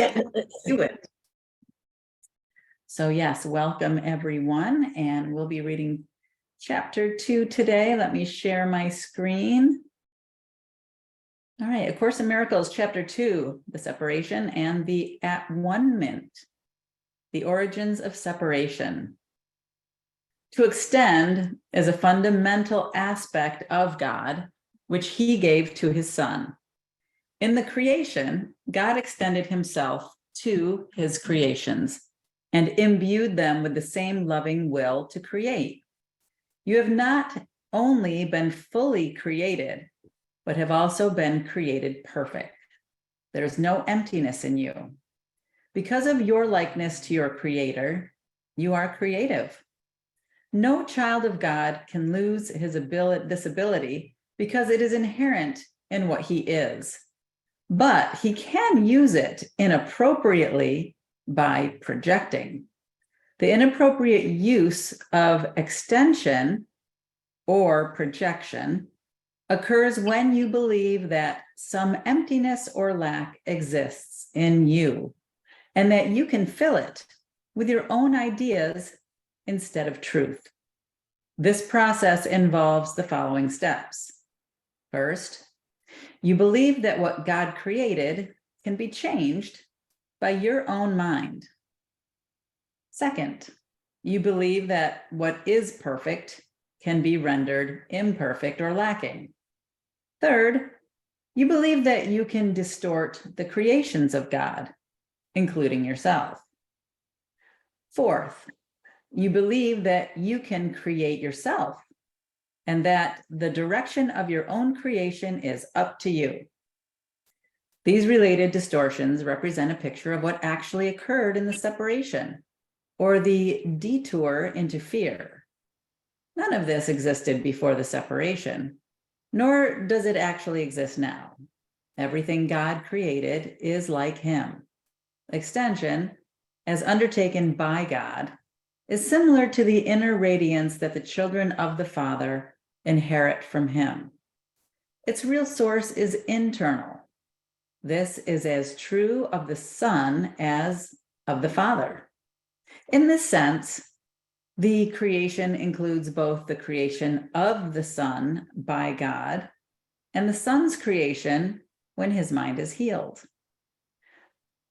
Let's do it. So yes, welcome everyone, and we'll be reading chapter 2 today. Let me share my screen. All right, A Course in Miracles, chapter 2, the separation and the at-one-ment, the origins of separation. To extend is a fundamental aspect of God, which he gave to his Son. In the creation, God extended himself to his creations and imbued them with the same loving will to create. You have not only been fully created, but have also been created perfect. There is no emptiness in you. Because of your likeness to your Creator, you are creative. No child of God can lose this ability because it is inherent in what he is. But he can use it inappropriately by projecting. The inappropriate use of extension or projection occurs when you believe that some emptiness or lack exists in you and that you can fill it with your own ideas instead of truth. This process involves the following steps. First, you believe that what God created can be changed by your own mind. Second, you believe that what is perfect can be rendered imperfect or lacking. Third, you believe that you can distort the creations of God, including yourself. Fourth, you believe that you can create yourself and that the direction of your own creation is up to you. These related distortions represent a picture of what actually occurred in the separation, or the detour into fear. None of this existed before the separation, nor does it actually exist now. Everything God created is like him. Extension, as undertaken by God, is similar to the inner radiance that the children of the Father inherit from him. Its real source is internal. This is as true of the Son as of the Father. In this sense, the creation includes both the creation of the Son by God and the Son's creation when his mind is healed.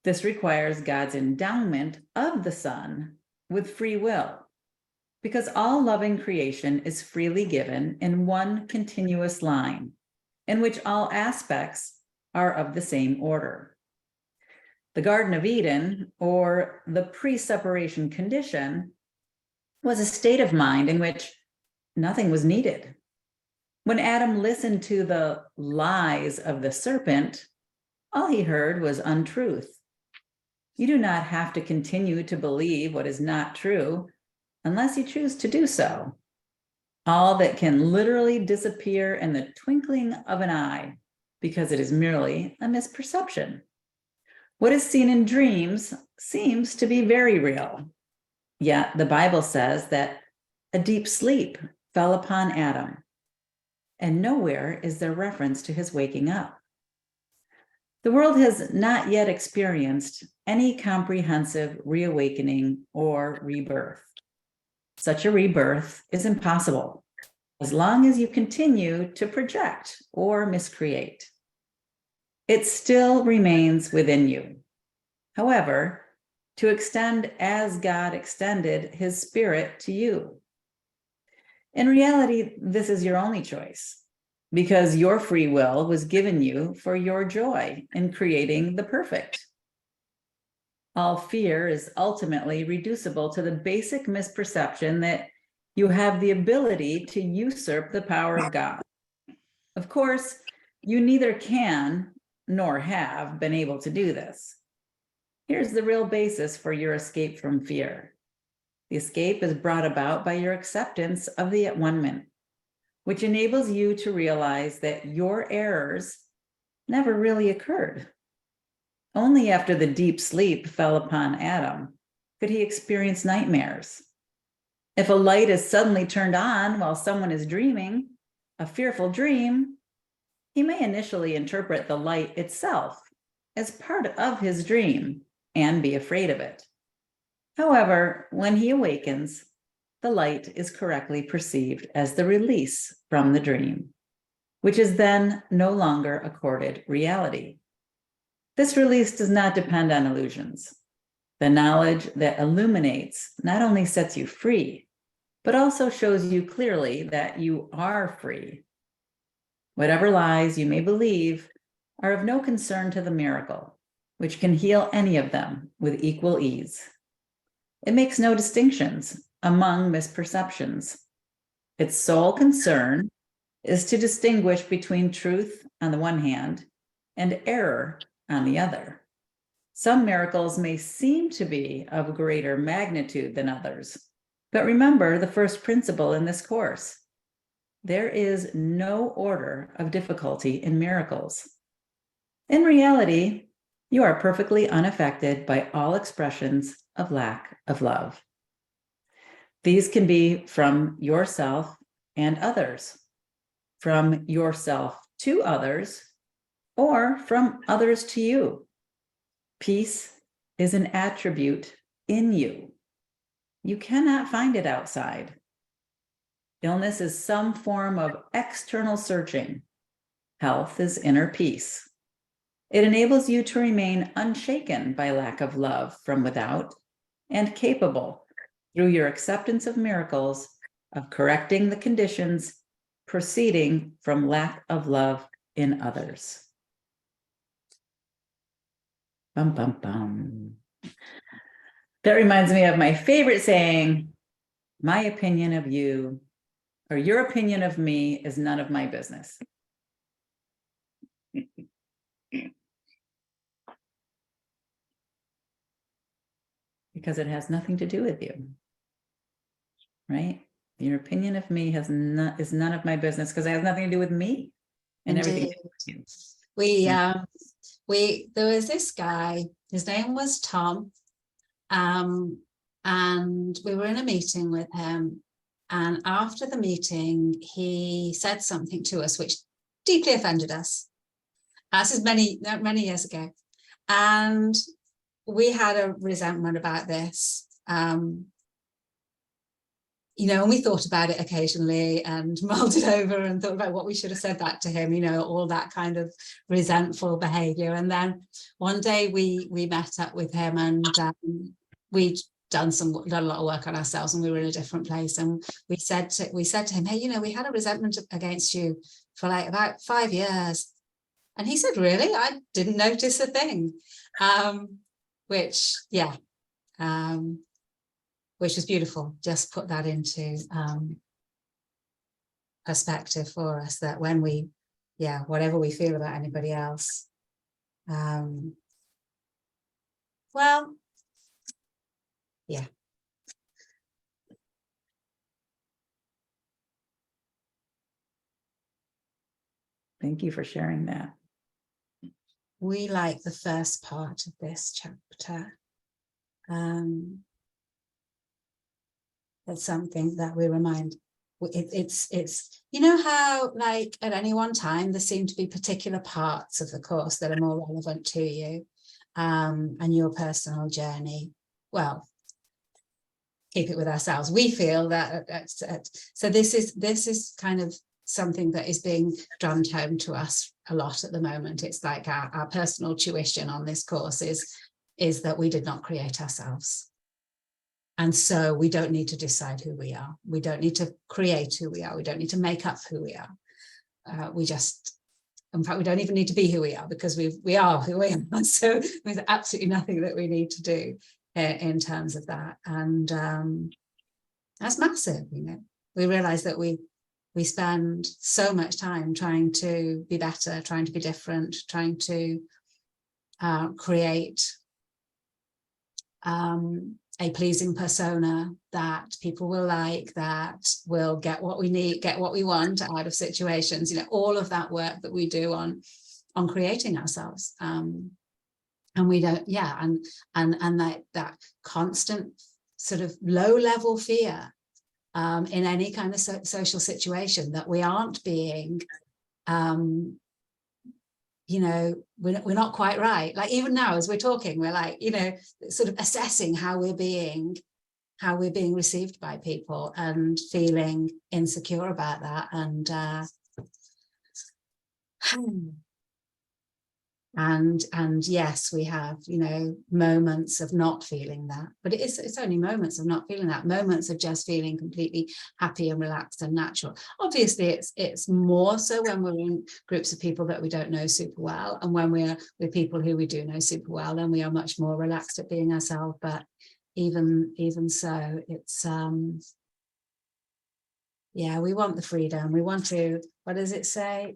This requires God's endowment of the Son with free will, because all loving creation is freely given in one continuous line, in which all aspects are of the same order. The Garden of Eden, or the pre-separation condition, was a state of mind in which nothing was needed. When Adam listened to the lies of the serpent, all he heard was untruth. You do not have to continue to believe what is not true unless you choose to do so. All that can literally disappear in the twinkling of an eye because it is merely a misperception. What is seen in dreams seems to be very real. Yet the Bible says that a deep sleep fell upon Adam, and nowhere is there reference to his waking up. The world has not yet experienced any comprehensive reawakening or rebirth. Such a rebirth is impossible as long as you continue to project or miscreate. It still remains within you. However, to extend as God extended his spirit to you. In reality, this is your only choice, because your free will was given you for your joy in creating the perfect. All fear is ultimately reducible to the basic misperception that you have the ability to usurp the power of God. Of course, you neither can nor have been able to do this. Here's the real basis for your escape from fear. The escape is brought about by your acceptance of the at-one-ment, which enables you to realize that your errors never really occurred. Only after the deep sleep fell upon Adam could he experience nightmares. If a light is suddenly turned on while someone is dreaming a fearful dream, he may initially interpret the light itself as part of his dream and be afraid of it. However, when he awakens, the light is correctly perceived as the release from the dream, which is then no longer accorded reality. This release does not depend on illusions. The knowledge that illuminates not only sets you free, but also shows you clearly that you are free. Whatever lies you may believe are of no concern to the miracle, which can heal any of them with equal ease. It makes no distinctions among misperceptions. Its sole concern is to distinguish between truth on the one hand and error on the other. Some miracles may seem to be of greater magnitude than others, but remember the first principle in this course. There is no order of difficulty in miracles. In reality, you are perfectly unaffected by all expressions of lack of love. These can be from yourself and others, from yourself to others, or from others to you. Peace is an attribute in you. You cannot find it outside. Illness is some form of external searching. Health is inner peace. It enables you to remain unshaken by lack of love from without and capable, through your acceptance of miracles, of correcting the conditions proceeding from lack of love in others. Bum, bum, bum. That reminds me of my favorite saying, my opinion of you, or your opinion of me, is none of my business. Because it has nothing to do with you, right? Your opinion of me is none of my business because it has nothing to do with me and everything to do with you. There was this guy, his name was Tom, and we were in a meeting with him, and after the meeting he said something to us which deeply offended us. This is many years ago, and we had a resentment about this, you know, and we thought about it occasionally and mulled it over and thought about what we should have said back to him, you know, all that kind of resentful behavior. And then one day we met up with him, and we'd done a lot of work on ourselves, and we were in a different place, and we said to him, hey, you know, we had a resentment against you for like about 5 years. And he said, really? I didn't notice a thing. Which was beautiful. Just put that into perspective for us, that when we, whatever we feel about anybody else, well, yeah. Thank you for sharing that. We like the first part of this chapter. It's something that we remind. It's you know how, like, at any one time there seem to be particular parts of the course that are more relevant to you, and your personal journey. Well, keep it with ourselves. We feel that so this is kind of something that is being drummed home to us a lot at the moment. It's like our personal tuition on this course is that we did not create ourselves. And so we don't need to decide who we are. We don't need to create who we are. We don't need to make up who we are. In fact, we don't even need to be who we are, because we are who we are. So there's absolutely nothing that we need to do in terms of that. And that's massive, you know. We realize that we spend so much time trying to be better, trying to be different, trying to create a pleasing persona that people will like, that will get what we need, get what we want out of situations, you know, all of that work that we do on creating ourselves. And we don't, and that constant sort of low level fear in any kind of social situation, that we aren't being we're not quite right. Like even now, as we're talking, we're like, sort of assessing how we're being received by people and feeling insecure about that. And yes, we have, moments of not feeling that, but it's only moments of not feeling that, moments of just feeling completely happy and relaxed and natural. Obviously, it's more so when we're in groups of people that we don't know super well, and when we're with people who we do know super well, then we are much more relaxed at being ourselves. But even so, it's we want the freedom. We want to, what does it say?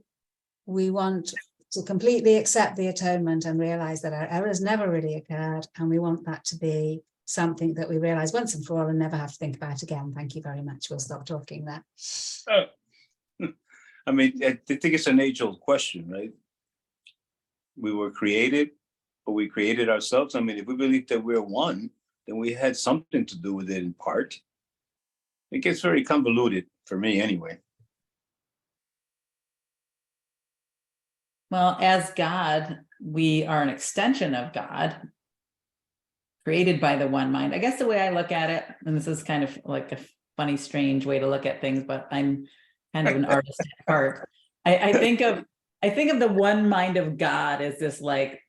We want to completely accept the atonement and realize that our errors never really occurred, and we want that to be something that we realize once and for all and never have to think about again. Thank you very much. We'll stop talking there. I mean, I think it's an age-old question, right? We were created, but we created ourselves. I mean, if we believe that we're one, then we had something to do with it in part. It gets very convoluted for me anyway. Well, as God, we are an extension of God, created by the one mind. I guess the way I look at it, and this is kind of like a funny, strange way to look at things, but I'm kind of an artist at heart. I think of the one mind of God as this, like,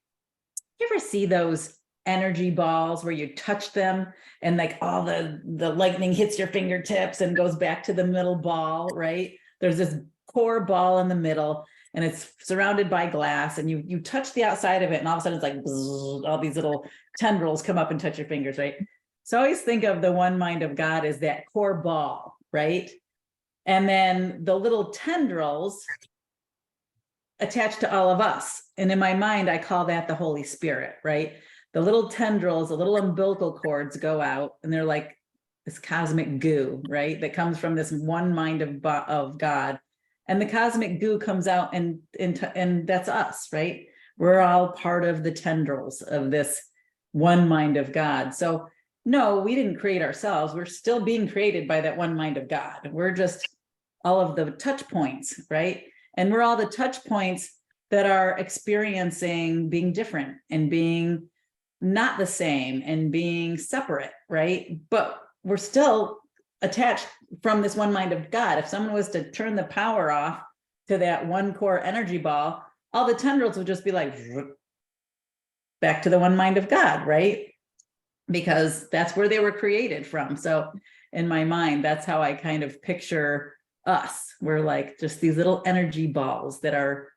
you ever see those energy balls where you touch them and like all the lightning hits your fingertips and goes back to the middle ball, right? There's this core ball in the middle, and it's surrounded by glass, and you touch the outside of it, and all of a sudden it's like bzzz, all these little tendrils come up and touch your fingers, right? So I always think of the one mind of God as that core ball, right? And then the little tendrils attached to all of us. And in my mind, I call that the Holy Spirit, right? The little tendrils, the little umbilical cords go out, and they're like this cosmic goo, right? That comes from this one mind of God. And the cosmic goo comes out, and that's us, right? We're all part of the tendrils of this one mind of God. So no, we didn't create ourselves. We're still being created by that one mind of God. We're just all of the touch points, right? And we're all the touch points that are experiencing being different and being not the same and being separate, right? But we're still attached from this one mind of God. If someone was to turn the power off to that one core energy ball, all the tendrils would just be like back to the one mind of God, right? Because that's where they were created from. So in my mind, that's how I kind of picture us. We're like just these little energy balls that are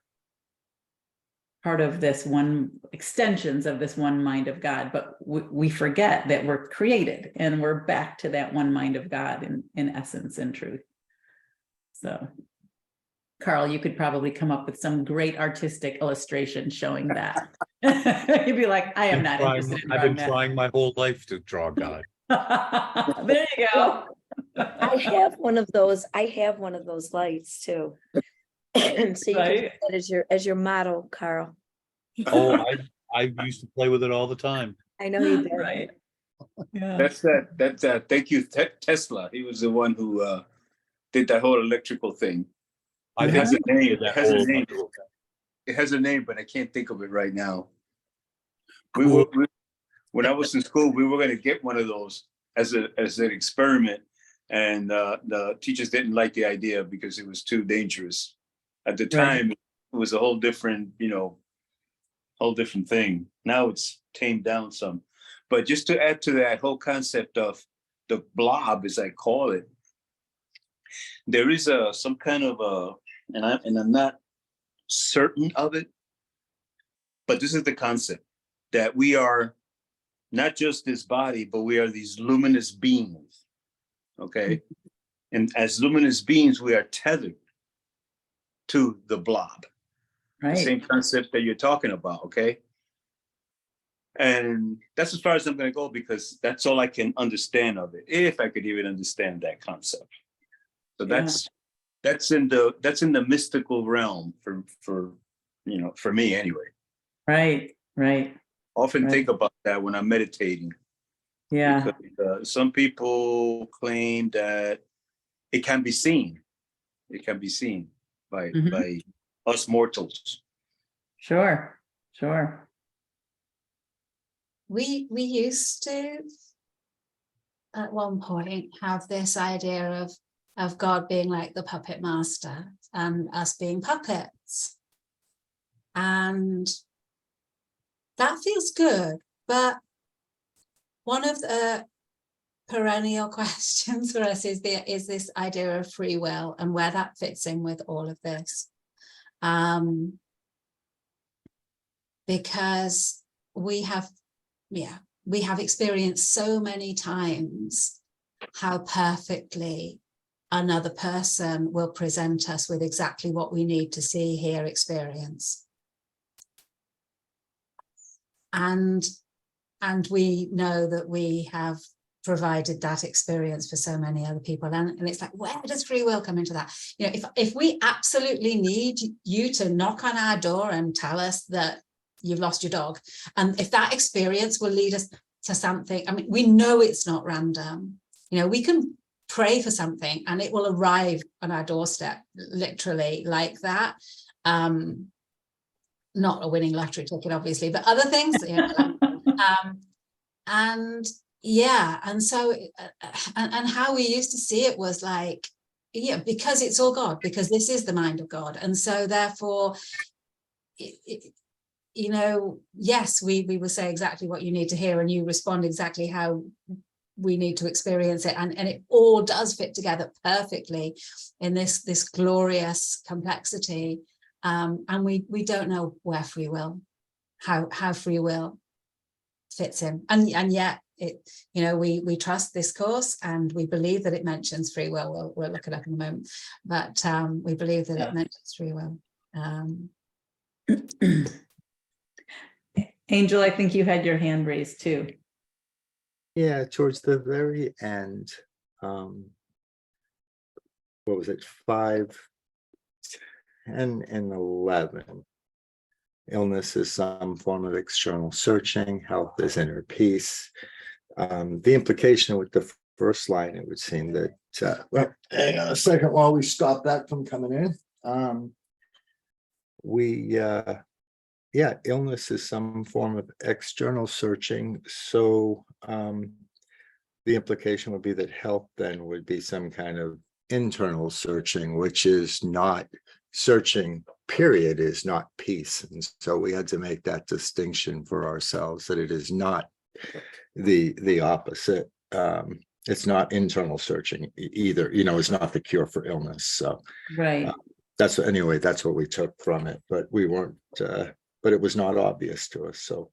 part of this one, extensions of this one mind of God. But we forget that we're created, and we're back to that one mind of God in essence and truth. So Carl, you could probably come up with some great artistic illustration showing that. You'd be like, I am not interested in I've been that. trying my whole life to draw God. There you go. I have one of those. I have one of those lights too. So you can Right. use that as your model, Carl. Oh, I used to play with it all the time. I know you did. Right. Yeah. That's that. Thank you, Tesla. He was the one who did that whole electrical thing. It has a name. It has a name. It has a name, but I can't think of it right now. When I was in school, we were going to get one of those as an experiment, and the teachers didn't like the idea because it was too dangerous. At the time, it was a whole different, whole different thing. Now it's tamed down some. But just to add to that whole concept of the blob, as I call it, there is some kind of and I'm not certain of it, but this is the concept that we are not just this body, but we are these luminous beings. Okay. And as luminous beings, we are tethered to the blob. Right. The same concept that you're talking about. Okay. And that's as far as I'm going to go, because that's all I can understand of it, if I could even understand that concept. So that's in the mystical realm for me anyway. Right. Often think about that when I'm meditating. Yeah. Because, some people claim that it can be seen. It can be seen by us mortals. Sure, sure. We used to at one point have this idea of God being like the puppet master and us being puppets. And that feels good, but one of the perennial questions for us is this idea of free will and where that fits in with all of this. Because we have experienced so many times how perfectly another person will present us with exactly what we need to see, hear, experience. And we know that we have provided that experience for so many other people. And it's like, where does free will come into that? You know, if we absolutely need you to knock on our door and tell us that you've lost your dog, and if that experience will lead us to something, I mean, we know it's not random. You know, we can pray for something and it will arrive on our doorstep, literally like that. Not a winning lottery ticket, obviously, but other things, you know, and yeah, and so and how we used to see it was like, yeah, because it's all God, because this is the mind of God, and so therefore you know, yes, we will say exactly what you need to hear and you respond exactly how we need to experience it, and it all does fit together perfectly in this glorious complexity. And we don't know where free will, how free will fits in, and yet it, you know, we trust this course and we believe that it mentions free will. We'll look it up in a moment, but we believe that it mentions free will. Angel, I think you had your hand raised too. Yeah, towards the very end, what was it, 5, 10, and 11. Illness is some form of external searching, health is inner peace. The implication with the first line, it would seem that, well, hang on a second while we stop that from coming in. Yeah, illness is some form of external searching. So the implication would be that health then would be some kind of internal searching, which is not searching, period, is not peace. And so we had to make that distinction for ourselves, that it is not the opposite. It's not internal searching either, you know, it's not the cure for illness. So Right. that's what we took from it, but we weren't but it was not obvious to us. So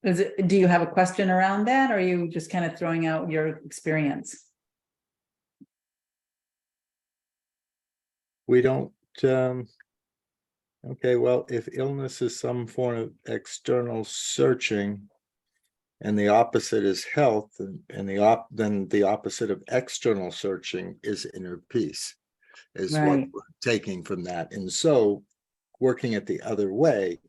Do you have a question around that, or are you just kind of throwing out your experience? we don't okay, well, if illness is some form of external searching and the opposite is health, and then the opposite of external searching is inner peace, is what Right. we're taking from that. And so working it the other way,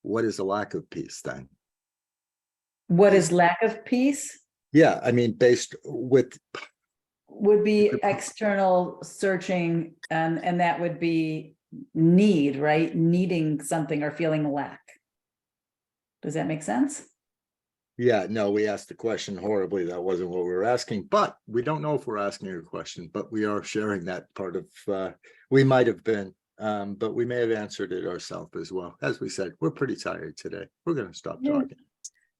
what is a lack of peace then? What is lack of peace? Yeah, I mean, based with Would be external searching, and that would be need, right? Needing something or feeling lack. Does that make sense? yeah, no, we asked the question horribly. That wasn't what we were asking, but we don't know if we're asking a question, but we are sharing that part of, we might have been, but we may have answered it ourselves as well. As we said, we're pretty tired today. We're going to stop Yeah. talking.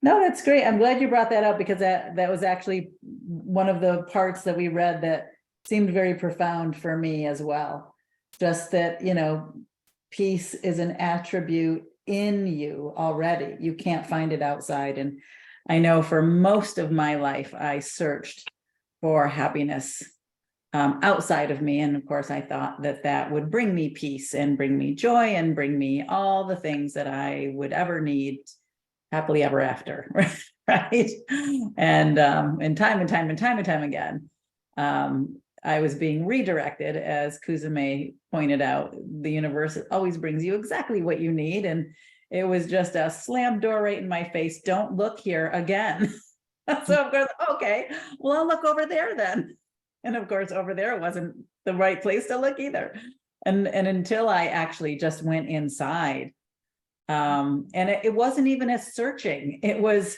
No, that's great. I'm glad you brought that up, because that was actually one of the parts that we read that seemed very profound for me as well. Just that, you know, peace is an attribute in you already. You can't find it outside. And I know for most of my life, I searched for happiness outside of me. And of course, I thought that that would bring me peace and bring me joy and bring me all the things that I would ever need happily ever after, right? And time again, I was being redirected, as Kuzume pointed out. The universe always brings you exactly what you need, and it was just a slam door right in my face. Don't look here again. So of course, okay, well, I'll look over there then. And of course, over there wasn't the right place to look either. And until I actually just went inside, and it wasn't even a searching, it was,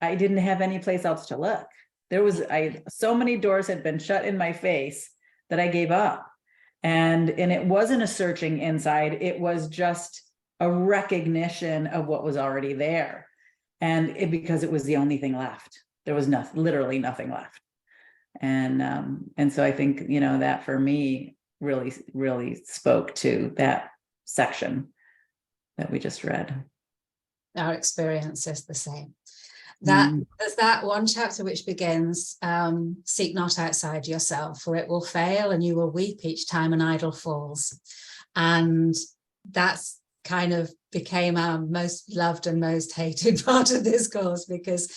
I didn't have any place else to look. There was, so many doors had been shut in my face that I gave up. And it wasn't a searching inside, it was just a recognition of what was already there. And because it was the only thing left. There was nothing, literally nothing left. And so I think, you know, that for me really, really spoke to that section that we just read. Our experience is the same. That there's that one chapter which begins, seek not outside yourself, for it will fail and you will weep each time an idol falls. And that's kind of became our most loved and most hated part of this course, because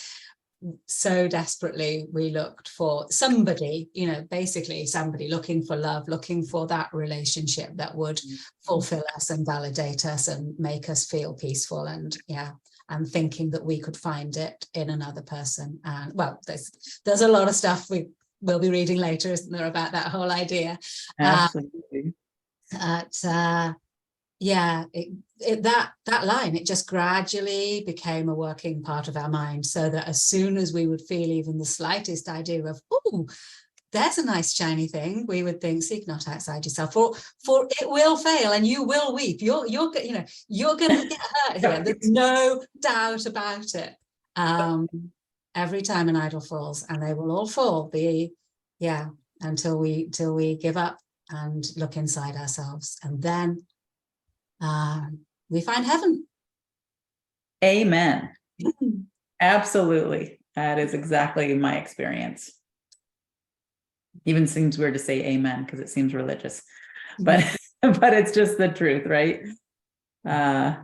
so desperately we looked for somebody, you know, basically somebody looking for love, looking for that relationship that would fulfill us and validate us and make us feel peaceful, and and thinking that we could find it in another person. And well, there's a lot of stuff we will be reading later, isn't there, about that whole idea. Absolutely. That line, it just gradually became a working part of our mind, so that as soon as we would feel even the slightest idea of, oh, there's a nice shiny thing, we would think, seek not outside yourself, for it will fail and you will weep. You're going to get hurt here. There's no doubt about it. Every time an idol falls, and they will all fall, until we give up and look inside ourselves, and then we find heaven. Amen. Absolutely. That is exactly my experience. Even seems weird to say amen because it seems religious, but it's just the truth, right? I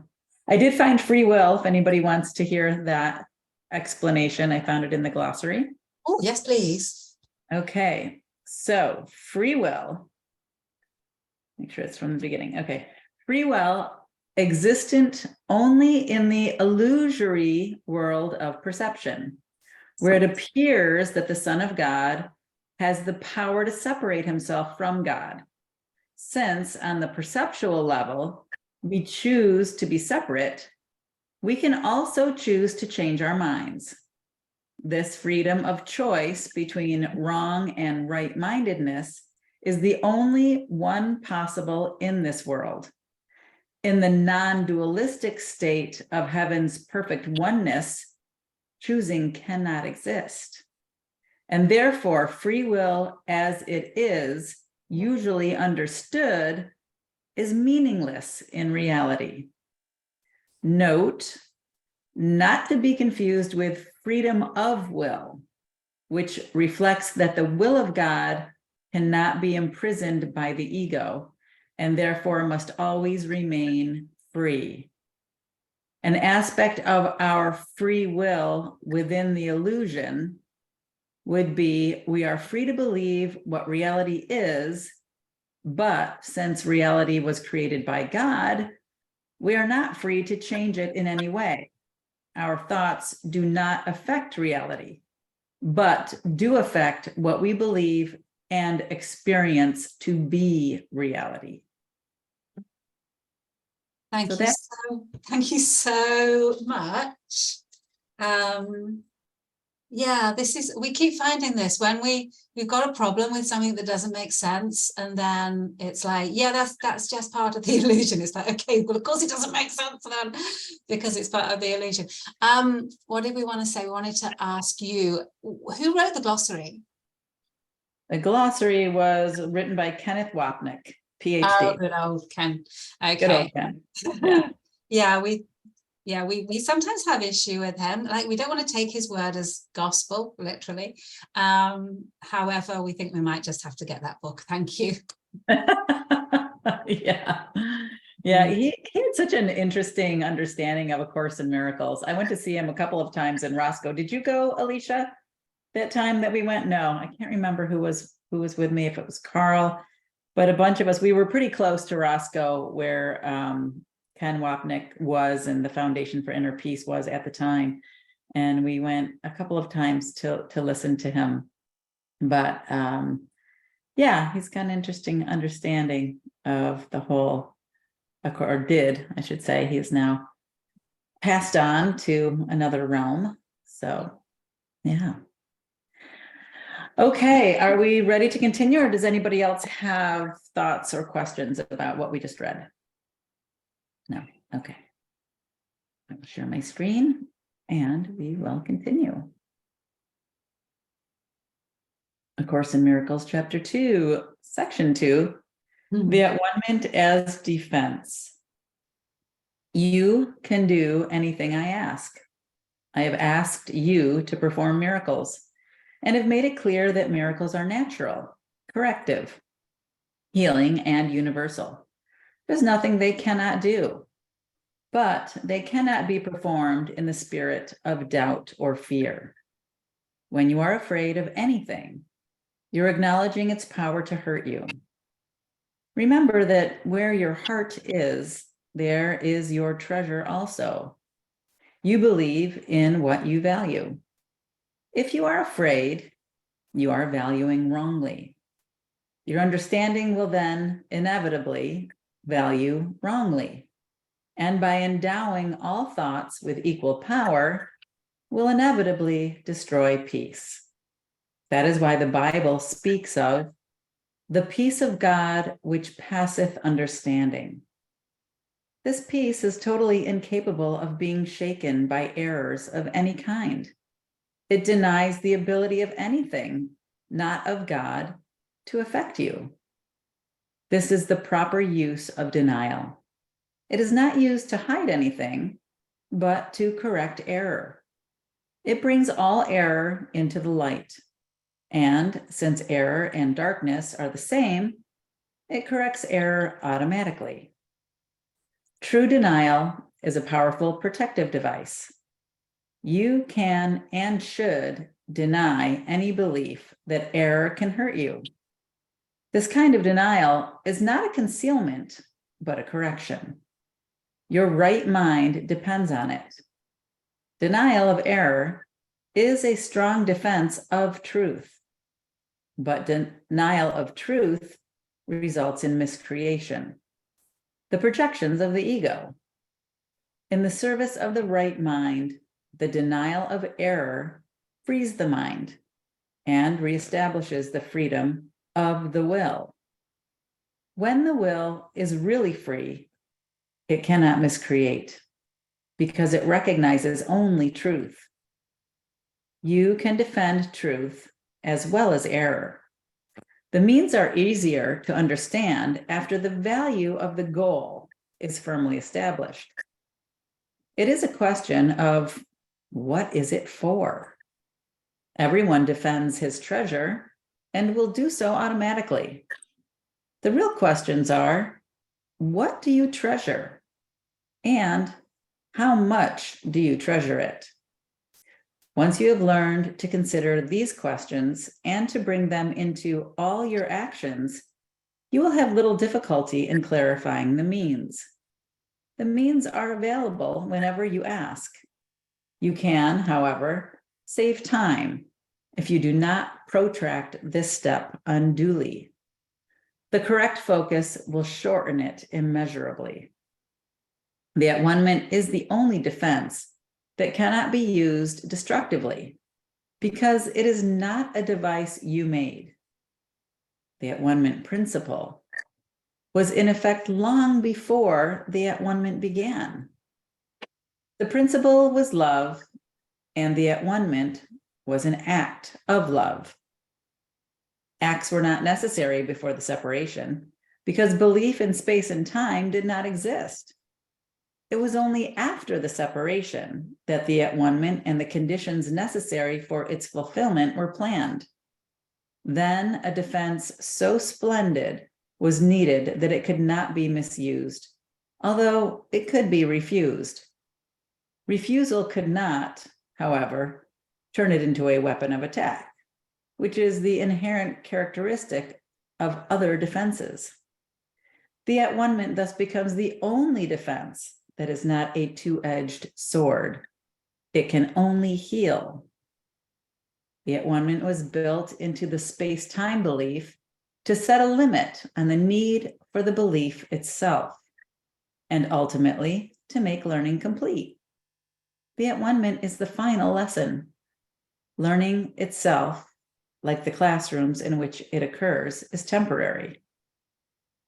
did find free will, if anybody wants to hear that explanation. I found it in the glossary. Oh, yes, please. Okay, so free will, make sure it's from the beginning. Okay, free will, existent only in the illusory world of perception, where it appears that the Son of God has the power to separate himself from God. Since on the perceptual level, we choose to be separate, we can also choose to change our minds. This freedom of choice between wrong and right-mindedness is the only one possible in this world. In the non-dualistic state of heaven's perfect oneness, choosing cannot exist. And therefore, free will as it is usually understood is meaningless in reality. Note, not to be confused with freedom of will, which reflects that the will of God cannot be imprisoned by the ego and therefore must always remain free. An aspect of our free will within the illusion would be we are free to believe what reality is, but since reality was created by God, we are not free to change it in any way. Our thoughts do not affect reality, but do affect what we believe and experience to be reality. Thank you so much. We keep finding this when we've got a problem with something that doesn't make sense, and then it's like, that's just part of the illusion. It's like, okay, well, of course it doesn't make sense then, because it's part of the illusion. What did we want to say? We wanted to ask you, who wrote the glossary? The glossary was written by Kenneth Wapnick, PhD. Oh, good old Ken. Okay. Good old Ken. Yeah. We sometimes have issue with him. Like, we don't want to take his word as gospel, literally. However, we think we might just have to get that book. Thank you. Yeah, he had such an interesting understanding of A Course in Miracles. I went to see him a couple of times in Roscoe. Did you go, Alicia, that time that we went? No, I can't remember who was with me, if it was Carl, but a bunch of us. We were pretty close to Roscoe, where Ken Wapnick was and the Foundation for Inner Peace was at the time. And we went a couple of times to listen to him. But Yeah, he's got an interesting understanding of the whole, or did, I should say. He's now passed on to another realm. So, yeah. Okay, are we ready to continue, or does anybody else have thoughts or questions about what we just read? No, okay. I will share my screen and we will continue. A Course in Miracles, Chapter 2, Section 2, the at-one-ment as defense. You can do anything I ask. I have asked you to perform miracles and have made it clear that miracles are natural, corrective, healing, and universal. There's nothing they cannot do, but they cannot be performed in the spirit of doubt or fear. When you are afraid of anything, you're acknowledging its power to hurt you. Remember that where your heart is, there is your treasure also. You believe in what you value. If you are afraid, you are valuing wrongly. Your understanding will then inevitably value wrongly. And by endowing all thoughts with equal power, will inevitably destroy peace. That is why the Bible speaks of the peace of God which passeth understanding. This peace is totally incapable of being shaken by errors of any kind. It denies the ability of anything, not of God, to affect you. This is the proper use of denial. It is not used to hide anything, but to correct error. It brings all error into the light. And since error and darkness are the same, it corrects error automatically. True denial is a powerful protective device. You can and should deny any belief that error can hurt you. This kind of denial is not a concealment, but a correction. Your right mind depends on it. Denial of error is a strong defense of truth, but denial of truth results in miscreation, the projections of the ego. In the service of the right mind, the denial of error frees the mind and reestablishes the freedom of the will. When the will is really free, it cannot miscreate because it recognizes only truth. You can defend truth as well as error. The means are easier to understand after the value of the goal is firmly established. It is a question of what is it for? Everyone defends his treasure and will do so automatically. The real questions are, what do you treasure? And how much do you treasure it? Once you have learned to consider these questions and to bring them into all your actions, you will have little difficulty in clarifying the means. The means are available whenever you ask. You can, however, save time if you do not protract this step unduly. The correct focus will shorten it immeasurably. The at-one-ment is the only defense that cannot be used destructively because it is not a device you made. The at-one-ment principle was in effect long before the at-one-ment began. The principle was love, and the at-one-ment was an act of love. Acts were not necessary before the separation because belief in space and time did not exist. It was only after the separation that the at-one-ment and the conditions necessary for its fulfillment were planned. Then a defense so splendid was needed that it could not be misused, although it could be refused. Refusal could not, however, turn it into a weapon of attack, which is the inherent characteristic of other defenses. The at-one-ment thus becomes the only defense that is not a two-edged sword. It can only heal. The at-one-ment was built into the space-time belief to set a limit on the need for the belief itself, and ultimately to make learning complete. The at-one-ment is the final lesson. Learning itself, like the classrooms in which it occurs, is temporary.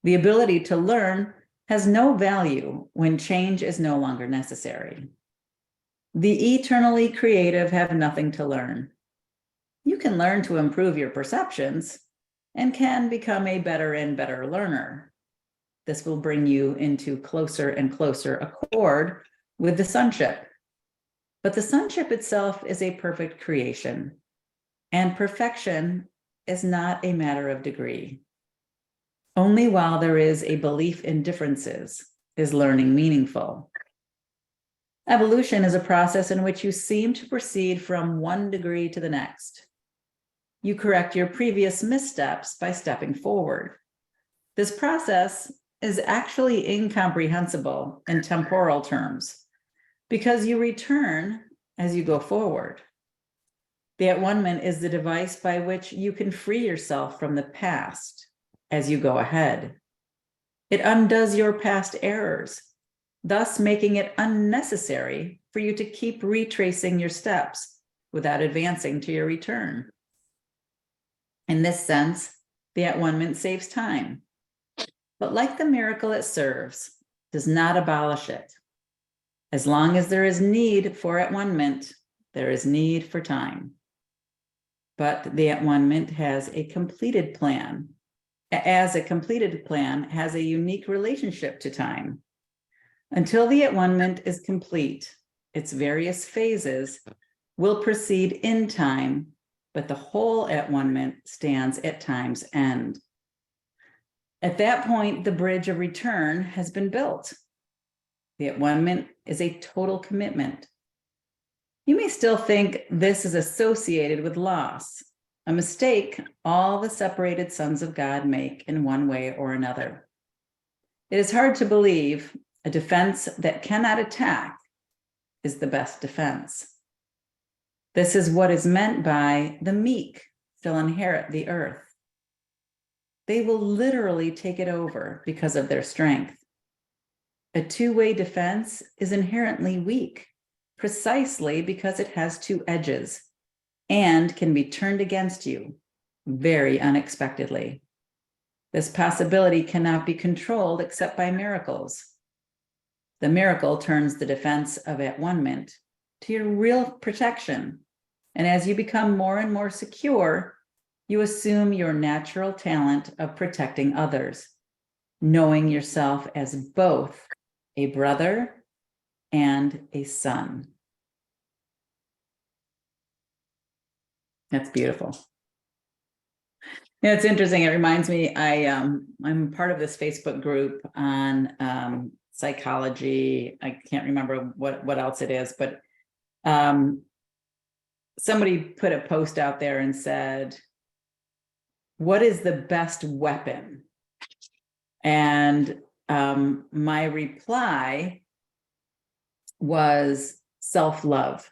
The ability to learn has no value when change is no longer necessary. The eternally creative have nothing to learn. You can learn to improve your perceptions and can become a better and better learner. This will bring you into closer and closer accord with the sonship. But the sonship itself is a perfect creation, and perfection is not a matter of degree. Only while there is a belief in differences is learning meaningful. Evolution is a process in which you seem to proceed from one degree to the next. You correct your previous missteps by stepping forward. This process is actually incomprehensible in temporal terms because you return as you go forward. The at-one-ment is the device by which you can free yourself from the past as you go ahead. It undoes your past errors, thus making it unnecessary for you to keep retracing your steps without advancing to your return. In this sense, the at-one-ment saves time, but like the miracle it serves, does not abolish it. As long as there is need for at-one-ment, there is need for time. But the at-one-ment has a completed plan. As a completed plan has a unique relationship to time. Until the at-one-ment is complete, its various phases will proceed in time, but the whole at-one-ment stands at time's end. At that point, the bridge of return has been built. The at-one-ment is a total commitment. You may still think this is associated with loss, a mistake all the separated sons of God make in one way or another. It is hard to believe a defense that cannot attack is the best defense. This is what is meant by the meek shall inherit the earth. They will literally take it over because of their strength. A two-way defense is inherently weak, precisely because it has two edges and can be turned against you very unexpectedly. This possibility cannot be controlled except by miracles. The miracle turns the defense of at-one-ment to your real protection. And as you become more and more secure, you assume your natural talent of protecting others, knowing yourself as both a brother and a son. That's beautiful. Yeah, it's interesting. It reminds me, I'm part of this Facebook group on psychology. I can't remember what else it is, but somebody put a post out there and said, what is the best weapon? And my reply was self-love.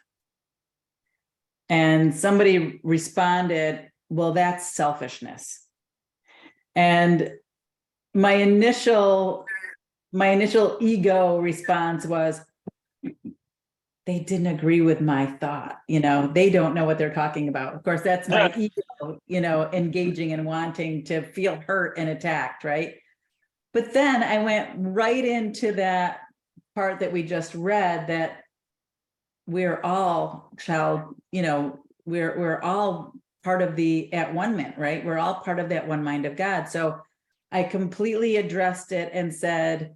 And somebody responded, well, that's selfishness. And my initial ego response was, they didn't agree with my thought. They don't know what they're talking about. Of course, that's my ego, engaging and wanting to feel hurt and attacked, right? But then I went right into that part that we just read, that we're all we're all part of the at-one-ment, right? We're all part of that one mind of God. So I completely addressed it and said,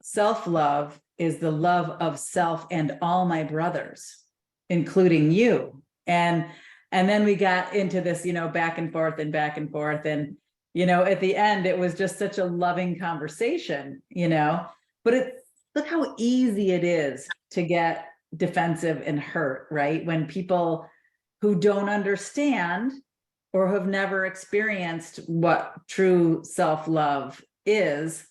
self-love is the love of self and all my brothers, including you. And then we got into this, back and forth and back and forth. And, at the end, it was just such a loving conversation, but look how easy it is to get defensive and hurt, right? When people who don't understand or have never experienced what true self-love is,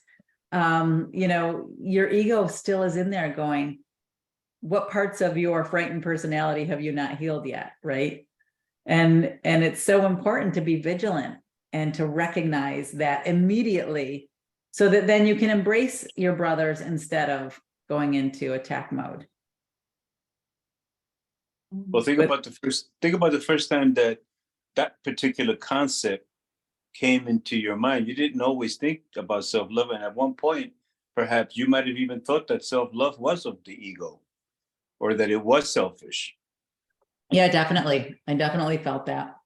your ego still is in there going, what parts of your frightened personality have you not healed yet, right? And it's so important to be vigilant and to recognize that immediately, so that then you can embrace your brothers instead of going into attack mode. Well, think But- about the first time that that particular concept came into your mind. You didn't always think about self-love, and at one point, perhaps you might have even thought that self-love was of the ego, or that it was selfish, Yeah, definitely. I definitely felt that.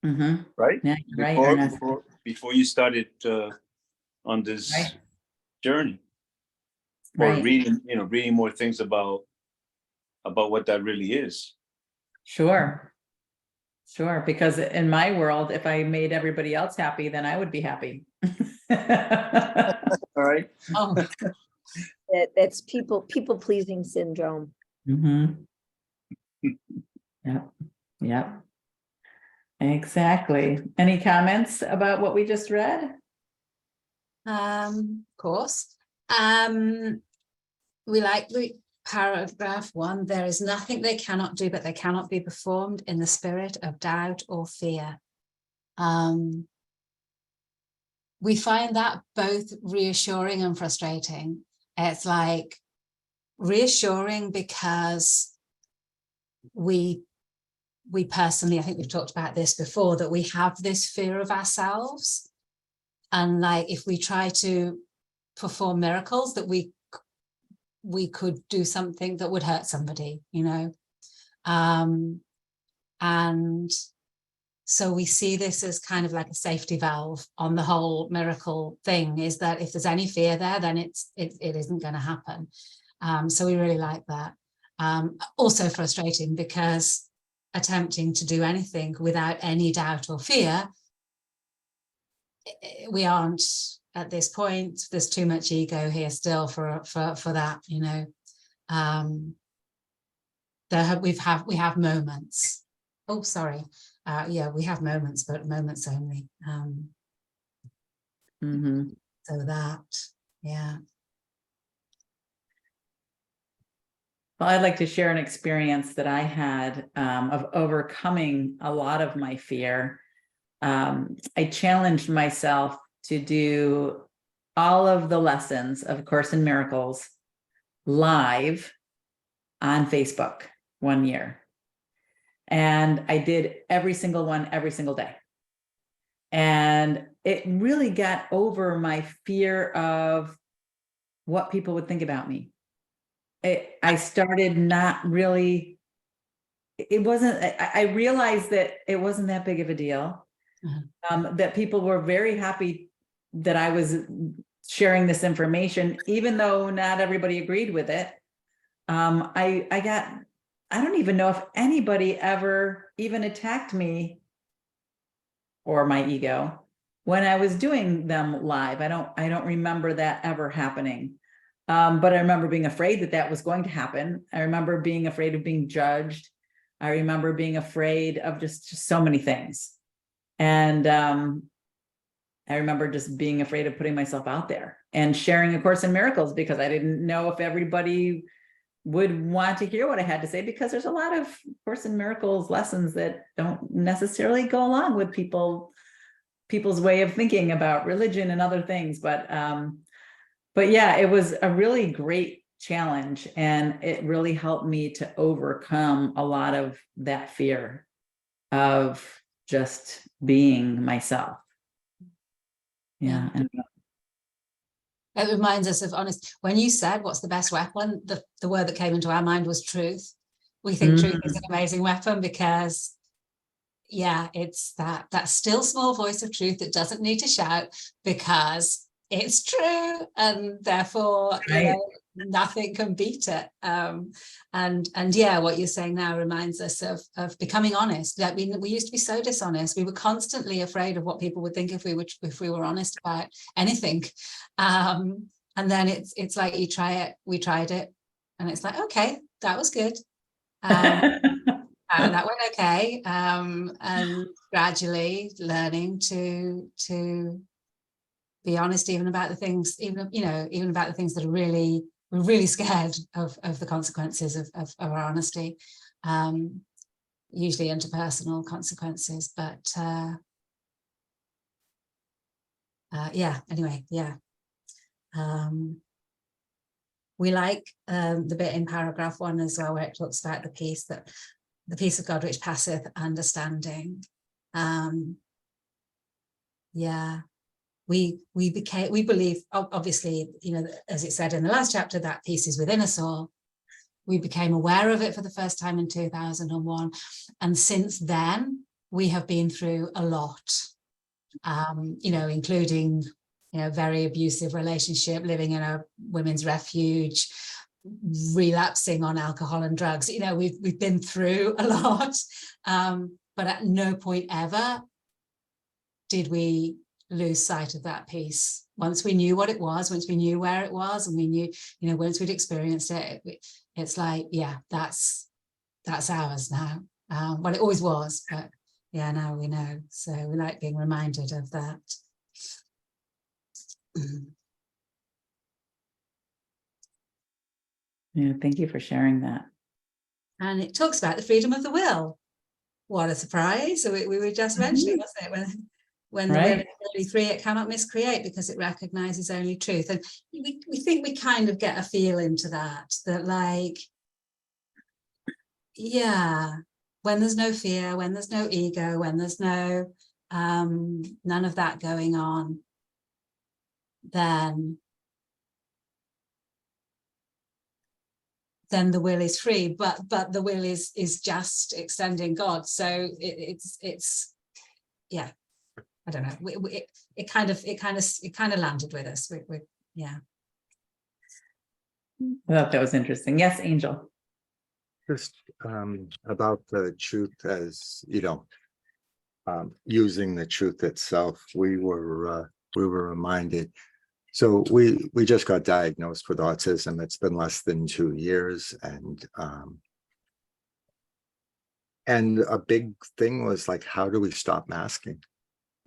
Mm-hmm. right? Yeah, you're right, Before, Ernest. before you started on this Right. journey, or Right. reading more things about what that really is. Sure. Sure. Because in my world, if I made everybody else happy, then I would be happy. All right. Oh, That's people pleasing syndrome. Mm-hmm. Yep. Yep. Exactly. Any comments about what we just read? of course. We like the paragraph 1. There is nothing they cannot do, but they cannot be performed in the spirit of doubt or fear. We find that both reassuring and frustrating. It's like reassuring because we personally, I think we've talked about this before, that we have this fear of ourselves. And like, if we try to perform miracles, that we could do something that would hurt somebody, and so we see this as kind of like a safety valve on the whole miracle thing, is that if there's any fear there, then it isn't going to happen. So we really like that. Also frustrating because attempting to do anything without any doubt or fear, we aren't at this point. There's too much ego here still for that, we have moments. Oh, sorry. Yeah, we have moments, but moments only. Mm-hmm. So that, yeah. Well, I'd like to share an experience that I had of overcoming a lot of my fear. I challenged myself to do all of the lessons of Course in Miracles live on Facebook one year. And I did every single one, every single day. And it really got over my fear of what people would think about me. I started not really, it wasn't, I realized that it wasn't that big of a deal. That people were very happy that I was sharing this information, even though not everybody agreed with it. I don't even know if anybody ever even attacked me or my ego when I was doing them live. I don't remember that ever happening. But I remember being afraid that was going to happen. I remember being afraid of being judged. I remember being afraid of just so many things. And I remember just being afraid of putting myself out there and sharing A Course in Miracles, because I didn't know if everybody would want to hear what I had to say, because there's a lot of Course in Miracles lessons that don't necessarily go along with people's way of thinking about religion and other things. But yeah, it was a really great challenge, and it really helped me to overcome a lot of that fear of just being myself. Yeah. It reminds us of honest. When you said what's the best weapon, the word that came into our mind was truth. We think truth is an amazing weapon because, yeah, it's that still small voice of truth that doesn't need to shout because it's true, and therefore, Right. nothing can beat it. And yeah, what you're saying now reminds us of becoming honest. That we used to be so dishonest. We were constantly afraid of what people would think if we were honest about anything. And then it's like you try it, we tried it, and it's like, okay, that was good. And that went okay. And gradually learning to be honest, even about the things, even about the things that we're really scared of the consequences of our honesty, usually interpersonal consequences. But yeah, anyway, yeah. We like the bit in paragraph 1 as well, where it talks about the peace of God which passeth understanding. Yeah, we believe, obviously, you know, as it said in the last chapter, that peace is within us all. We became aware of it for the first time in 2001, and since then we have been through a lot, you know, including, you know, very abusive relationship, living in a women's refuge, relapsing on alcohol and drugs. You know, we've been through a lot, but at no point ever did we lose sight of that peace. Once we knew what it was, once we knew where it was, and we knew, you know, once we'd experienced it, it's like, yeah, that's ours now. Well, it always was, but yeah, now we know. So we like being reminded of that. Yeah, thank you for sharing that. And it talks about the freedom of the will. What a surprise. So we were just mentioning, wasn't it? When the will is only free, it cannot miscreate, because it recognizes only truth. And we think we kind of get a feel into that like, yeah, when there's no fear, when there's no ego, when there's no none of that going on, then the will is free, but the will is just extending God. So it's yeah, I don't know. It kind of landed with us. Yeah. I thought that was interesting. Yes, Angel. Just about the truth, as you know, using the truth itself, we were reminded. So we just got diagnosed with autism. It's been less than 2 years, and a big thing was like, how do we stop masking?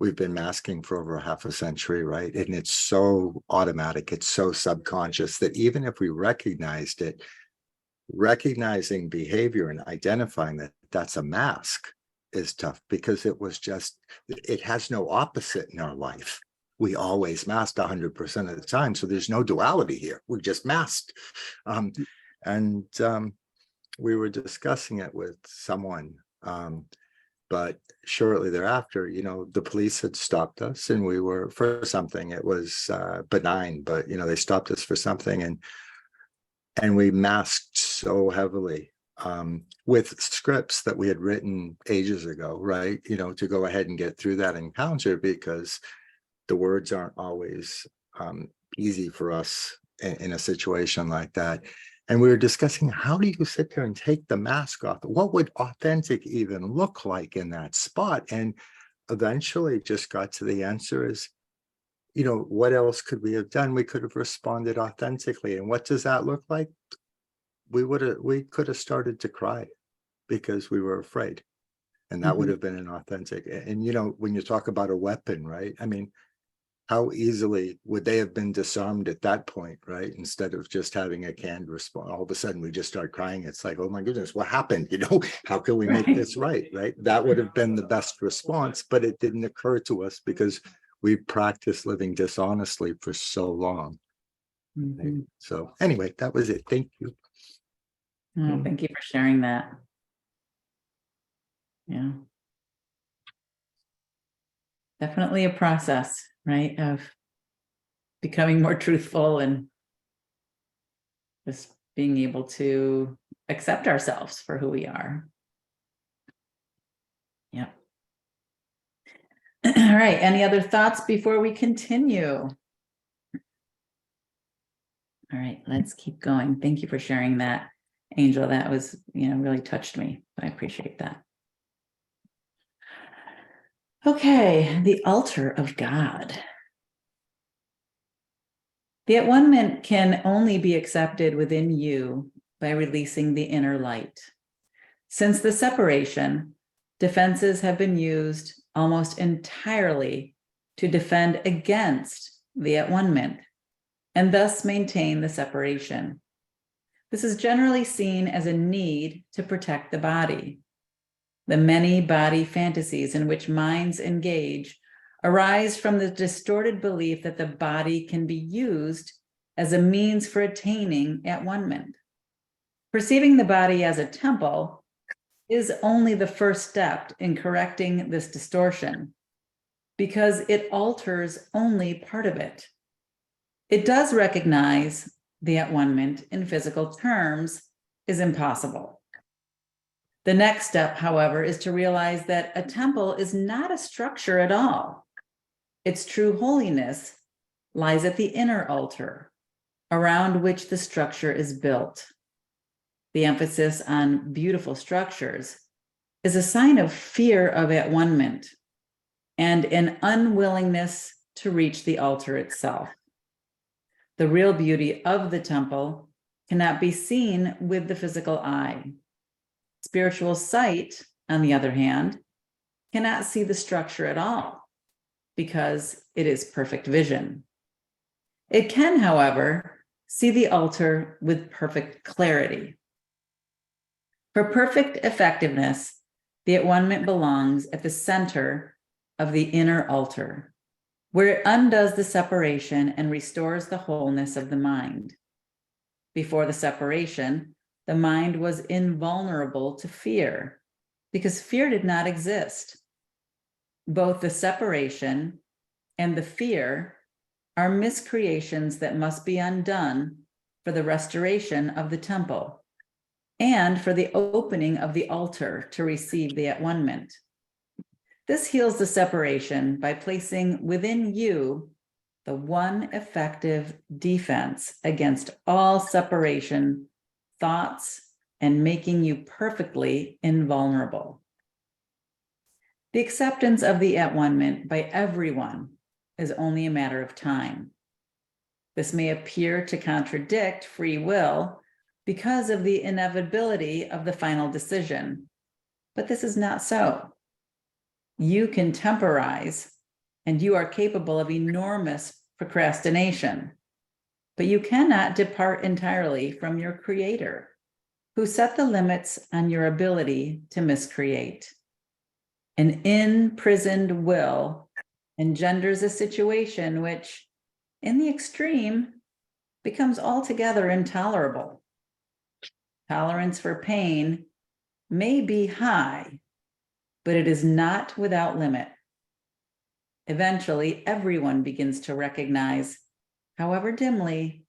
We've been masking for over half a century, right? And it's so automatic, it's so subconscious that even if we recognized it, recognizing behavior and identifying that that's a mask is tough, because it has no opposite in our life. We always masked 100% of the time. So there's no duality here. We're just masked. We were discussing it with someone, but shortly thereafter, you know, the police had stopped us, and we were, for something, it was benign, but, you know, they stopped us for something, and we masked so heavily with scripts that we had written ages ago, right? You know, to go ahead and get through that encounter, because the words aren't always easy for us in a situation like that. And we were discussing, how do you sit there and take the mask off? What would authentic even look like in that spot? And eventually just got to the answer is, you know, what else could we have done? We could have responded authentically. And what does that look like? We could have started to cry because we were afraid. And that would have been an authentic. And, you know, when you talk about a weapon, right? I mean, how easily would they have been disarmed at that point, right? Instead of just having a canned response, all of a sudden we just start crying. It's like, oh my goodness, what happened? You know, how can we make this right? Right? That would have been the best response, but it didn't occur to us because we practiced living dishonestly for so long. Right? So anyway, that was it. Thank you. Oh, thank you for sharing that. Yeah. Definitely a process, right, of becoming more truthful and just being able to accept ourselves for who we are. Yeah. All right. Any other thoughts before we continue? All right, let's keep going. Thank you for sharing that, Angel. That was, you know, really touched me. I appreciate that. Okay, the altar of God. The at-one-ment can only be accepted within you by releasing the inner light. Since the separation, defenses have been used almost entirely to defend against the at-one-ment and thus maintain the separation. This is generally seen as a need to protect the body. The many body fantasies in which minds engage arise from the distorted belief that the body can be used as a means for attaining at-one-ment. Perceiving the body as a temple is only the first step in correcting this distortion, because it alters only part of it. It does recognize the at-one-ment in physical terms is impossible. The next step, however, is to realize that a temple is not a structure at all. Its true holiness lies at the inner altar, around which the structure is built. The emphasis on beautiful structures is a sign of fear of at-one-ment and an unwillingness to reach the altar itself. The real beauty of the temple cannot be seen with the physical eye. Spiritual sight, on the other hand, cannot see the structure at all because it is perfect vision. It can, however, see the altar with perfect clarity. For perfect effectiveness, the at-one-ment belongs at the center of the inner altar, where it undoes the separation and restores the wholeness of the mind. Before the separation, the mind was invulnerable to fear because fear did not exist. Both the separation and the fear are miscreations that must be undone for the restoration of the temple and for the opening of the altar to receive the at-one-ment. This heals the separation by placing within you the one effective defense against all separation thoughts and making you perfectly invulnerable. The acceptance of the at-one-ment by everyone is only a matter of time. This may appear to contradict free will because of the inevitability of the final decision, but this is not so. You can temporize, and you are capable of enormous procrastination, but you cannot depart entirely from your Creator, who set the limits on your ability to miscreate. An imprisoned will engenders a situation which, in the extreme, becomes altogether intolerable. Tolerance for pain may be high, but it is not without limit. Eventually, everyone begins to recognize, however dimly,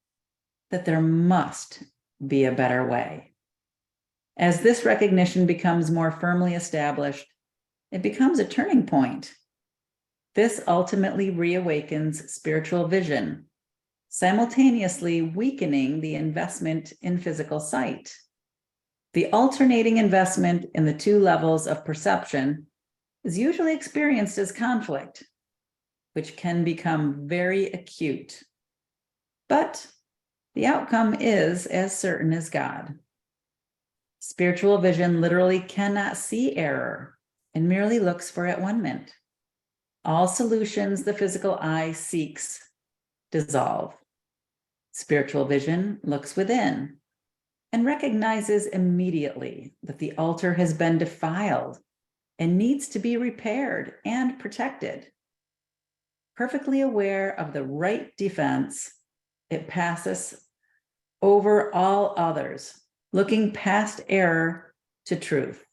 that there must be a better way. As this recognition becomes more firmly established, it becomes a turning point. This ultimately reawakens spiritual vision, simultaneously weakening the investment in physical sight. The alternating investment in the two levels of perception is usually experienced as conflict, which can become very acute. But the outcome is as certain as God. Spiritual vision literally cannot see error and merely looks for at-one-ment. All solutions the physical eye seeks dissolve. Spiritual vision looks within and recognizes immediately that the altar has been defiled and needs to be repaired and protected. Perfectly aware of the right defense, it passes over all others, looking past error to truth.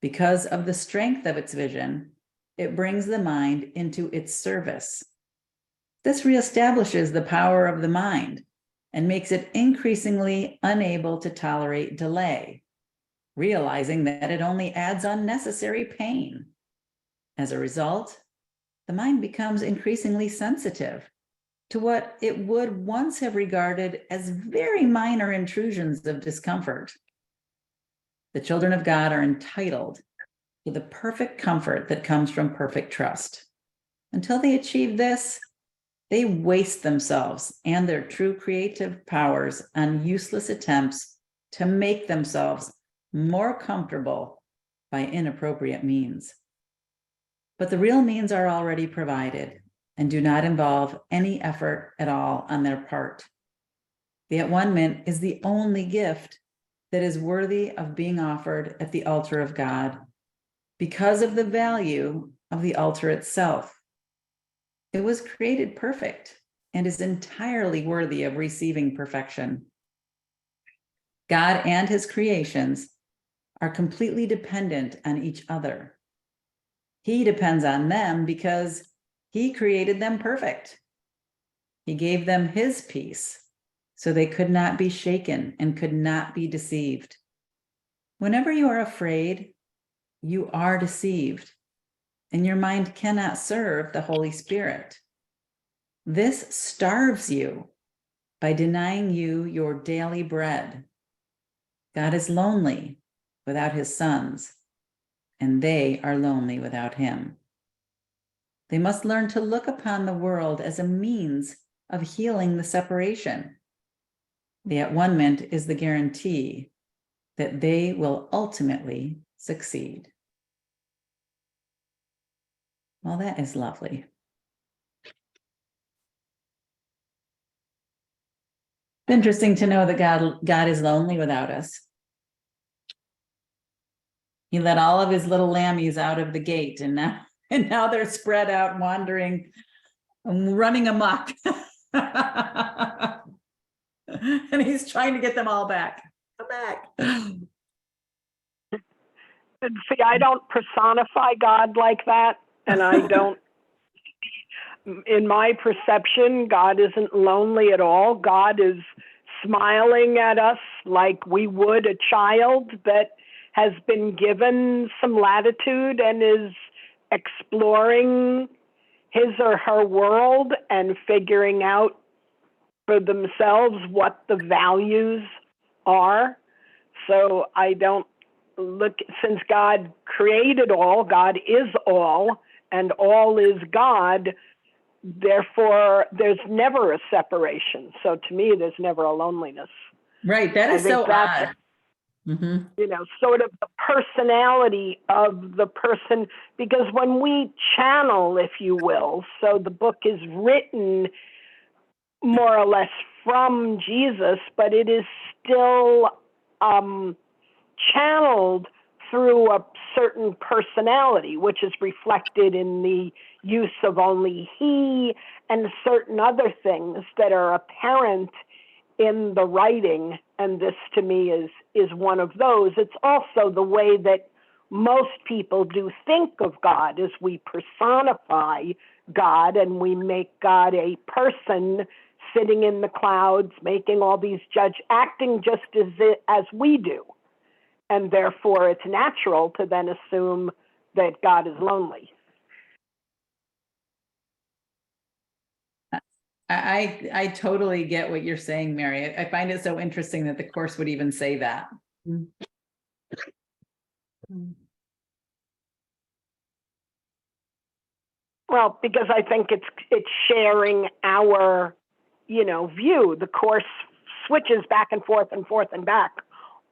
Because of the strength of its vision, it brings the mind into its service. This reestablishes the power of the mind and makes it increasingly unable to tolerate delay, realizing that it only adds unnecessary pain. As a result, the mind becomes increasingly sensitive to what it would once have regarded as very minor intrusions of discomfort. The children of God are entitled to the perfect comfort that comes from perfect trust. Until they achieve this, they waste themselves and their true creative powers on useless attempts to make themselves more comfortable by inappropriate means. But the real means are already provided and do not involve any effort at all on their part. The at-one-ment is the only gift that is worthy of being offered at the altar of God because of the value of the altar itself. It was created perfect and is entirely worthy of receiving perfection. God and his creations are completely dependent on each other. He depends on them because he created them perfect. He gave them his peace, so they could not be shaken and could not be deceived. Whenever you are afraid, you are deceived, and your mind cannot serve the Holy Spirit. This starves you by denying you your daily bread. God is lonely without his sons, and they are lonely without him. They must learn to look upon the world as a means of healing the separation. The at-one-ment is the guarantee that they will ultimately succeed. Well, that is lovely. It's interesting to know that God is lonely without us. He let all of his little lammies out of the gate, and now they're spread out, wandering, running amok. And he's trying to get them all back. Come back. And see, I don't personify God like that, and I don't, in my perception, God isn't lonely at all. God is smiling at us like we would a child that has been given some latitude and is exploring his or her world and figuring out for themselves what the values are. So I don't look, since God created all, God is all, and all is God, therefore there's never a separation. So to me, there's never a loneliness. Right, that I is think so that's, odd. Mhm. you know, sort of the personality of the person, because when we channel, if you will, so the book is written more or less from Jesus, but it is still channeled through a certain personality, which is reflected in the use of only he and certain other things that are apparent in the writing. And this to me is one of those. It's also the way that most people do think of God, as we personify God and we make God a person sitting in the clouds, making all these acting just as we do. And therefore it's natural to then assume that God is lonely. I totally get what you're saying, Mary. I find it so interesting that the course would even say that. Well, because I think it's sharing our, view. The course switches back and forth and back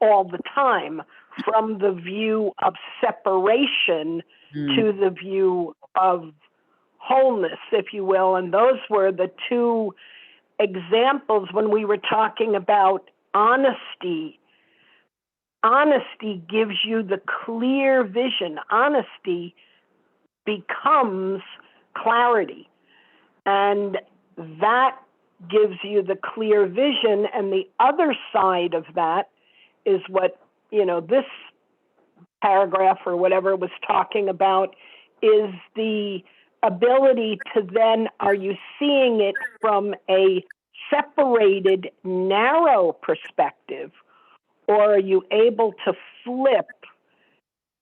all the time, from the view of separation to the view of wholeness, if you will. And those were the two examples when we were talking about honesty. Honesty gives you the clear vision. Honesty becomes clarity. And that gives you the clear vision. And the other side of that is what, this paragraph or whatever was talking about, is the ability to then, are you seeing it from a separated, narrow perspective, or are you able to flip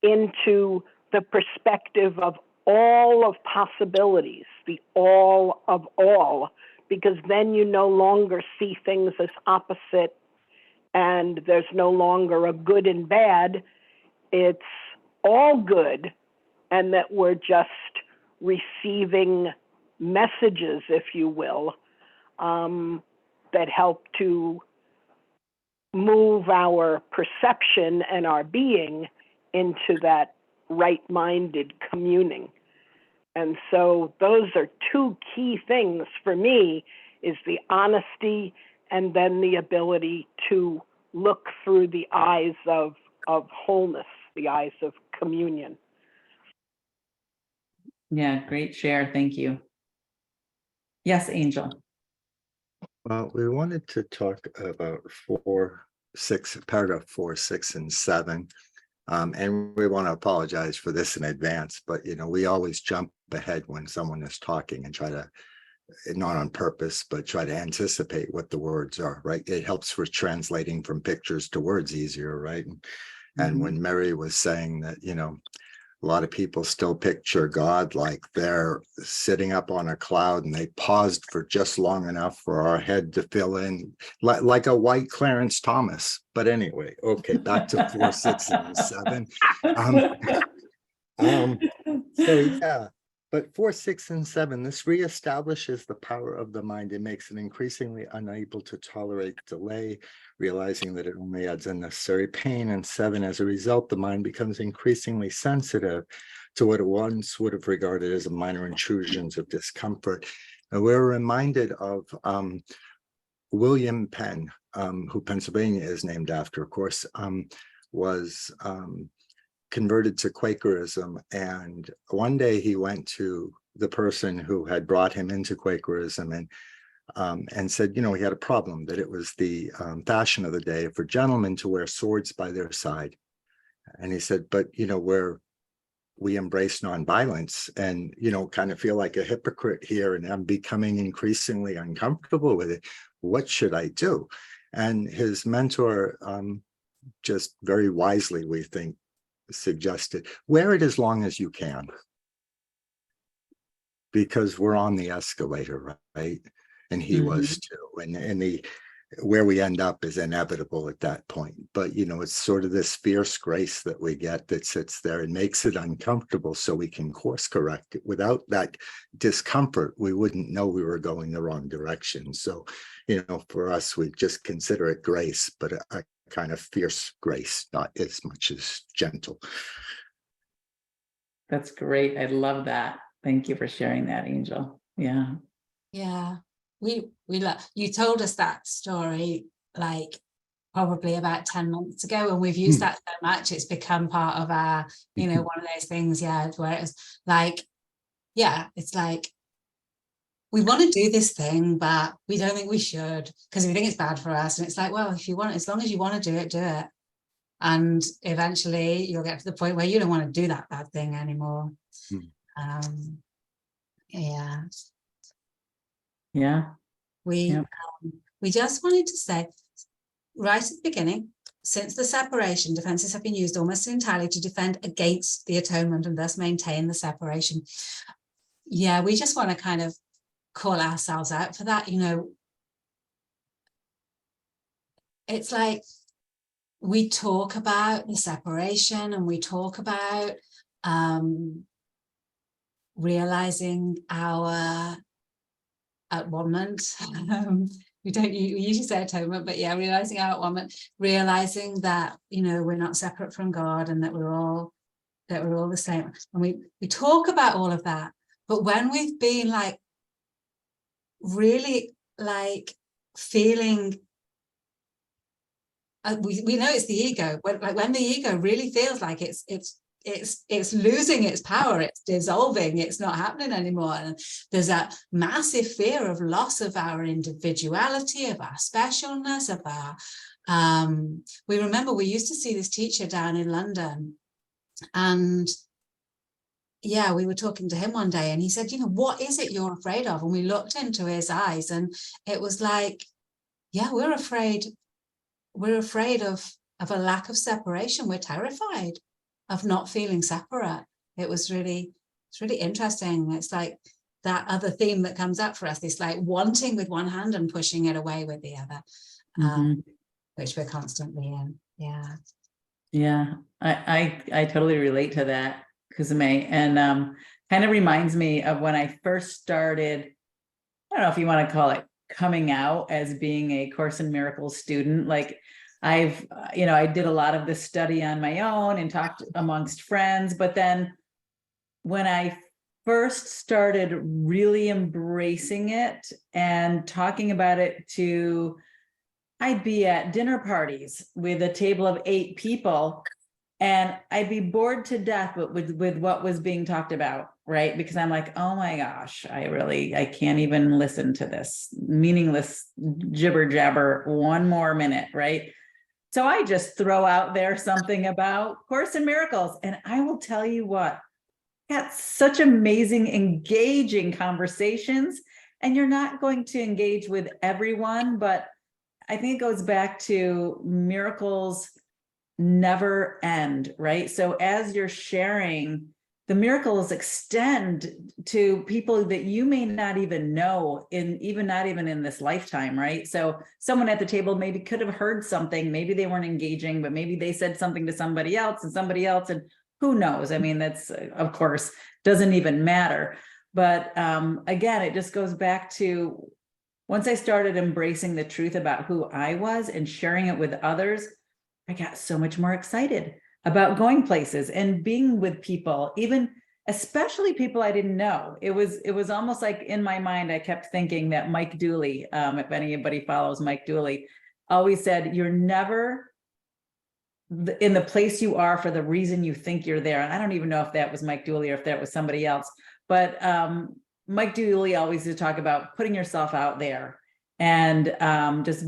into the perspective of all of possibilities, the all of all, because then you no longer see things as opposite and there's no longer a good and bad. It's all good, and that we're just receiving messages, if you will, that help to move our perception and our being into that right-minded communing. And so those are two key things for me, is the honesty and then the ability to look through the eyes of wholeness, the eyes of communion. Yeah, great share. Thank you. Yes, Angel. Well, we wanted to talk about paragraph 4, 6, and 7. And we want to apologize for this in advance, but we always jump ahead when someone is talking and try to, not on purpose, but try to anticipate what the words are, right? It helps with translating from pictures to words easier, right? And when Mary was saying that, a lot of people still picture God like they're sitting up on a cloud and they paused for just long enough for our head to fill in, like a white Clarence Thomas. But anyway, okay, back to 4, 6, and 7. So yeah, but 4, 6, and 7, this reestablishes the power of the mind. It makes it increasingly unable to tolerate delay, realizing that it only adds unnecessary pain. And 7, as a result, the mind becomes increasingly sensitive to what it once would have regarded as minor intrusions of discomfort. And we're reminded of William Penn, who Pennsylvania is named after, of course, was converted to Quakerism. And one day he went to the person who had brought him into Quakerism and said, he had a problem, that it was the fashion of the day for gentlemen to wear swords by their side. And he said, but, we embrace nonviolence and, kind of feel like a hypocrite here, and I'm becoming increasingly uncomfortable with it. What should I do? And his mentor, just very wisely, we think, suggested, wear it as long as you can, because we're on the escalator, right? And he was too. And where we end up is inevitable at that point. But it's sort of this fierce grace that we get that sits there and makes it uncomfortable, so we can course correct it. Without that discomfort, we wouldn't know we were going the wrong direction. So for us, we just consider it grace, but a kind of fierce grace, not as much as gentle. That's great. I love that. Thank you for sharing that, Angel. Yeah. Yeah, we love, you told us that story like probably about 10 months ago, and we've used that so much it's become part of our, one of those things, where it's like, it's like, we want to do this thing, but we don't think we should because we think it's bad for us. And it's like, well, if you want, as long as you want to do it, do it. And eventually you'll get to the point where you don't want to do that bad thing anymore. Yeah. We just wanted to say right at the beginning, since the separation, defenses have been used almost entirely to defend against the atonement and thus maintain the separation. Yeah, we just want to kind of call ourselves out for that. It's like we talk about the separation and we talk about realizing our at-one-ment. We usually say atonement, but realizing our at-one-ment, realizing that we're not separate from God and that we're all the same. And we talk about all of that, but when we've been like really like feeling, we know it's the ego. When the ego really feels like it's losing its power, it's dissolving, it's not happening anymore, and there's that massive fear of loss of our individuality, of our specialness, of our we remember we used to see this teacher down in London, and we were talking to him one day, and he said, what is it you're afraid of? And we looked into his eyes, and it was like, we're afraid of a lack of separation. We're terrified of not feeling separate. It's really interesting. It's like that other theme that comes up for us, this like wanting with one hand and pushing it away with the other, which we're constantly in. I totally relate to that, Kuzume, and kind of reminds me of when I first started, I don't know if you want to call it coming out as being a Course in Miracles student. Like I did a lot of this study on my own and talked amongst friends, but then when I first started really embracing it and talking about it I'd be at dinner parties with a table of 8 people, and I'd be bored to death with what was being talked about, right? Because I'm like, oh my gosh, I can't even listen to this meaningless jibber jabber one more minute, right? So I just throw out there something about Course in Miracles. And I will tell you what, got such amazing, engaging conversations. And you're not going to engage with everyone, but I think it goes back to miracles never end, right? So as you're sharing, the miracles extend to people that you may not even know not even in this lifetime, right? So someone at the table maybe could have heard something, maybe they weren't engaging, but maybe they said something to somebody else, and who knows? I mean, that's, of course, doesn't even matter. But again, it just goes back to, once I started embracing the truth about who I was and sharing it with others, I got so much more excited about going places and being with people, even especially people I didn't know. It was almost like in my mind, I kept thinking that Mike Dooley, if anybody follows Mike Dooley, always said, you're never in the place you are for the reason you think you're there. And I don't even know if that was Mike Dooley or if that was somebody else, but Mike Dooley always used to talk about putting yourself out there and just,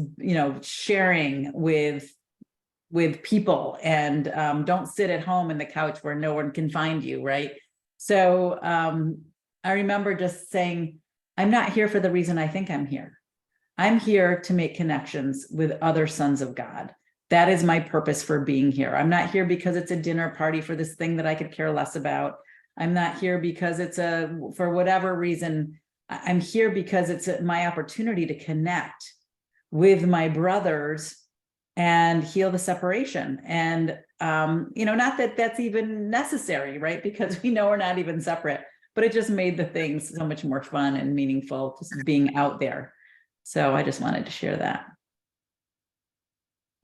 sharing with people, and don't sit at home in the couch where no one can find you, right? So I remember just saying, I'm not here for the reason I think I'm here. I'm here to make connections with other sons of God. That is my purpose for being here. I'm not here because it's a dinner party for this thing that I could care less about. I'm not here because it's for whatever reason. I'm here because it's my opportunity to connect with my brothers and heal the separation. And, not that that's even necessary, right? Because we know we're not even separate, but it just made the things so much more fun and meaningful, just being out there. So I just wanted to share that.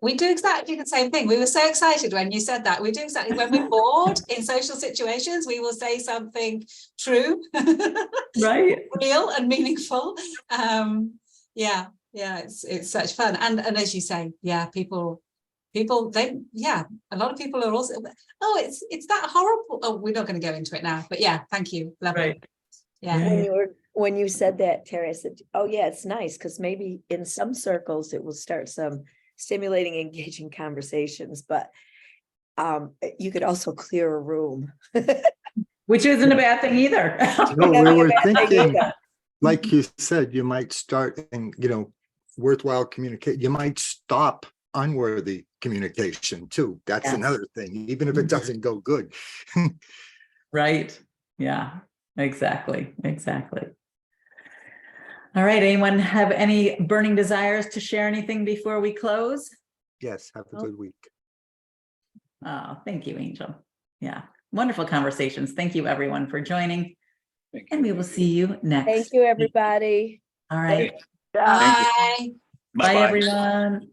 We do exactly the same thing. We were so excited when you said that. We do exactly, when we're bored in social situations, we will say something true, Right. real and meaningful. It's such fun. And as you say, people, a lot of people are also, it's that horrible. Oh, we're not going to go into it now, but yeah, thank you. Lovely. Right. Yeah. When you said that, Terry, I said, oh yeah, it's nice, because maybe in some circles it will start some stimulating, engaging conversations, but you could also clear a room. Which isn't a bad thing either. No, we were Bad thing thinking, either. like you said, you might start and, worthwhile communicate. You might stop unworthy communication too. That's Yes. another thing, even if it doesn't go good. Right. Yeah, exactly. All right. Anyone have any burning desires to share anything before we close? Yes, have a good week. Oh, thank you, Angel. Yeah. Wonderful conversations. Thank you, everyone, for joining. And we will see you next. Thank you, everybody. All right. Thank you. Bye. Bye, Bye-bye. everyone.